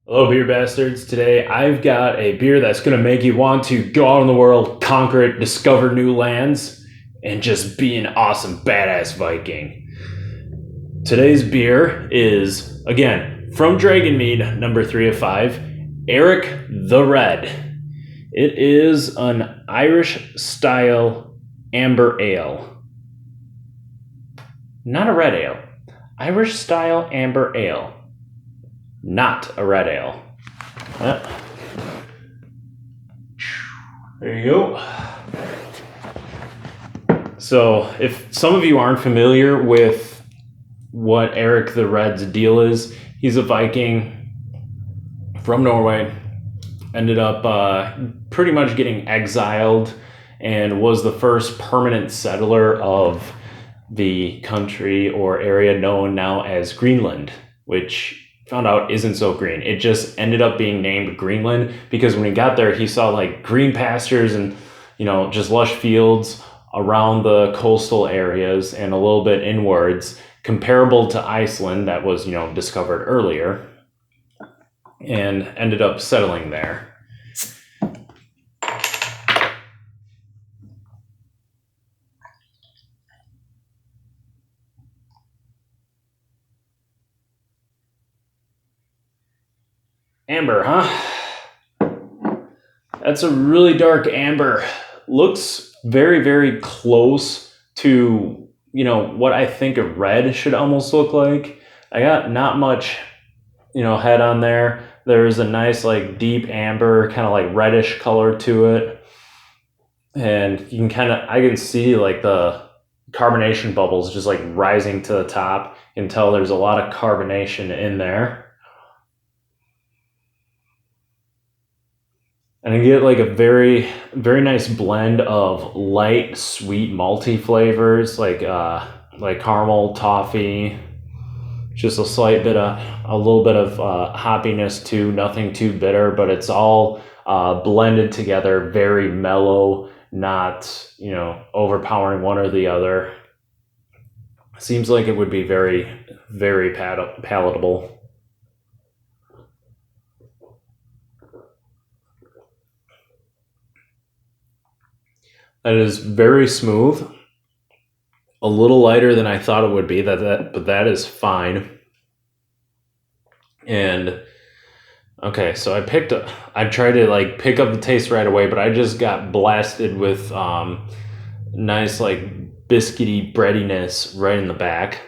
Hello, beer bastards. Today I've got a beer that's going to make you want to go out in the world, conquer it, discover new lands, and just be an awesome, badass Viking. Today's beer is, again, from Dragonmead, number 3 of 5, Erik the Red. It is an Irish style amber ale. Not a red ale. Irish style amber ale. Not a red ale. Yep. There you go. So, if some of you aren't familiar with what Erik the Red's deal is, he's a Viking from Norway. Ended up pretty much getting exiled and was the first permanent settler of the country or area known now as Greenland, which found out isn't so green. It just ended up being named Greenland because when he got there, he saw like green pastures and, just lush fields around the coastal areas and a little bit inwards, comparable to Iceland that was, discovered earlier, and ended up settling there. Amber, huh? That's a really dark amber. Looks very, very close to, what I think a red should almost look like. I got not much, head on there. There's a nice, like, deep amber, kind of like reddish color to it. And you can I can see like the carbonation bubbles just like rising to the top. You can tell there's a lot of carbonation in there. And I get like a very, very nice blend of light, sweet, malty flavors, like caramel, toffee, just a little bit of hoppiness too. Nothing too bitter, but it's all blended together, very mellow, not overpowering one or the other. Seems like it would be very, very palatable. It is very smooth, a little lighter than I thought it would be. But that is fine. And okay, so I tried to like pick up the taste right away, but I just got blasted with nice like biscuity breadiness right in the back.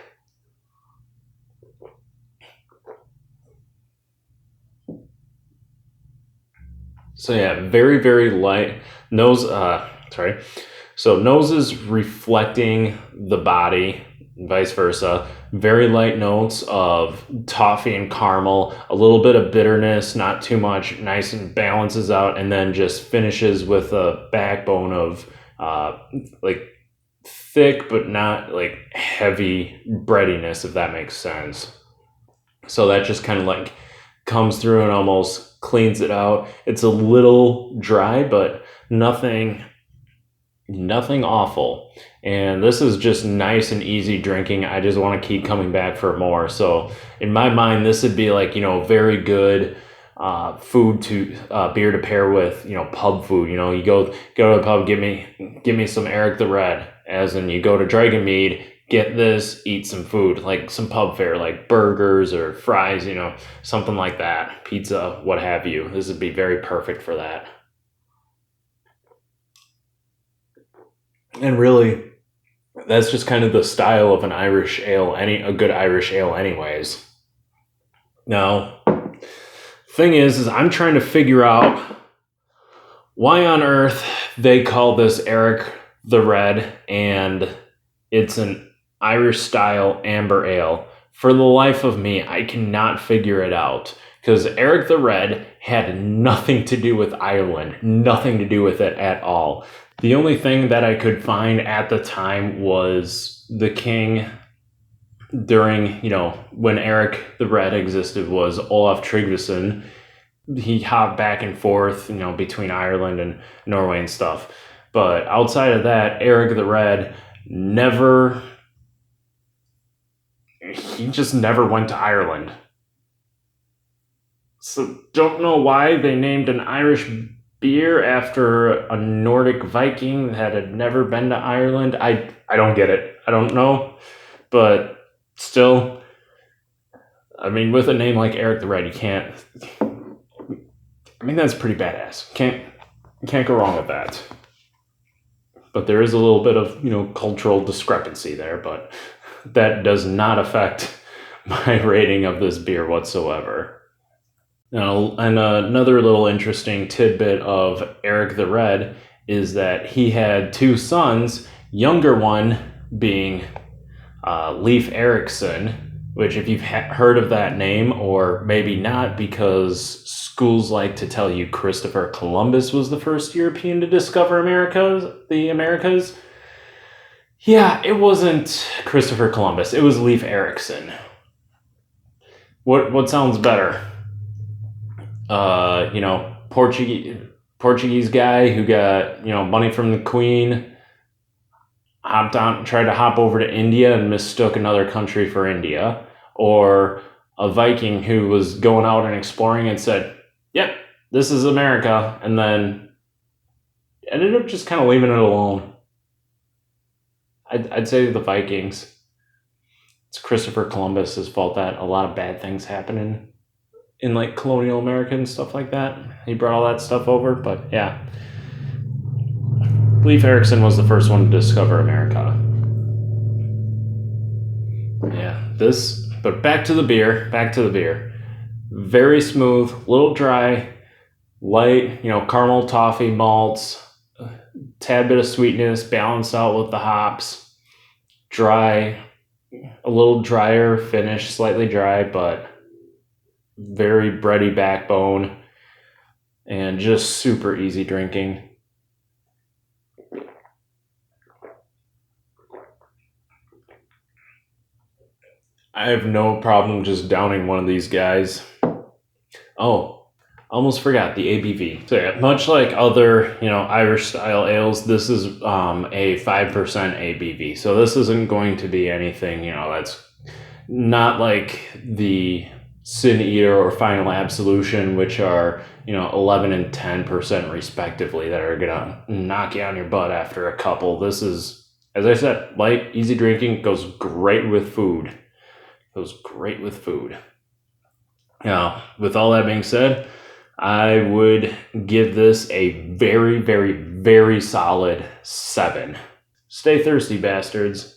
So yeah, very, very light nose. Sorry. So nose is reflecting the body, and vice versa. Very light notes of toffee and caramel, a little bit of bitterness, not too much, nice and balances out, and then just finishes with a backbone of like thick but not like heavy breadiness, if that makes sense. So that just kind of like comes through and almost cleans it out. It's a little dry, but nothing awful. And this is just nice and easy drinking. I just want to keep coming back for more. So in my mind, this would be like, very good food to beer to pair with, pub food. You go to the pub, give me some Erik the Red. As in, you go to Dragonmead, get this, eat some food, like some pub fare, like burgers or fries, something like that, pizza, what have you. This would be very perfect for that. And really, that's just kind of the style of an Irish ale, a good Irish ale anyways. Now, thing is I'm trying to figure out why on earth they call this Erik the Red and it's an Irish style amber ale. For the life of me, I cannot figure it out because Erik the Red had nothing to do with Ireland, nothing to do with it at all. The only thing that I could find at the time was the king during, when Erik the Red existed was Olaf Tryggvason. He hopped back and forth, between Ireland and Norway and stuff. But outside of that, Erik the Red he just never went to Ireland. So don't know why they named an Irish beer after a Nordic Viking that had never been to Ireland. I don't get it. I don't know. But still, I mean, with a name like Erik the Red, you can't. I mean, that's pretty badass. Can't go wrong with that. But there is a little bit of, cultural discrepancy there, but that does not affect my rating of this beer whatsoever. Now, and another little interesting tidbit of Erik the Red is that he had two sons, younger one being Leif Erikson, which if you've heard of that name, or maybe not because schools like to tell you Christopher Columbus was the first European to discover the Americas. Yeah, it wasn't Christopher Columbus. It was Leif Erikson. What sounds better? Portuguese guy who got, money from the Queen, tried to hop over to India and mistook another country for India, or a Viking who was going out and exploring and said, "Yep, this is America," and then ended up just kind of leaving it alone. I'd say the Vikings. It's Christopher Columbus's fault that a lot of bad things happen in like colonial America and stuff like that. He brought all that stuff over, but yeah. Leif Erikson was the first one to discover America. Yeah, but back to the beer. Very smooth, little dry, light, caramel, toffee, malts, tad bit of sweetness, balanced out with the hops. Dry, a little drier finish, slightly dry, but very bready backbone, and just super easy drinking. I have no problem just downing one of these guys. Oh, almost forgot the ABV. So yeah, much like other, Irish style ales, this is a 5% ABV. So this isn't going to be anything, that's not like the Sin Eater or Final Absolution, which are, 11 and 10% respectively, that are gonna knock you on your butt after a couple. This is, as I said, light, easy drinking, goes great with food. Now, with all that being said, I would give this a very, very, very solid 7. Stay thirsty, bastards.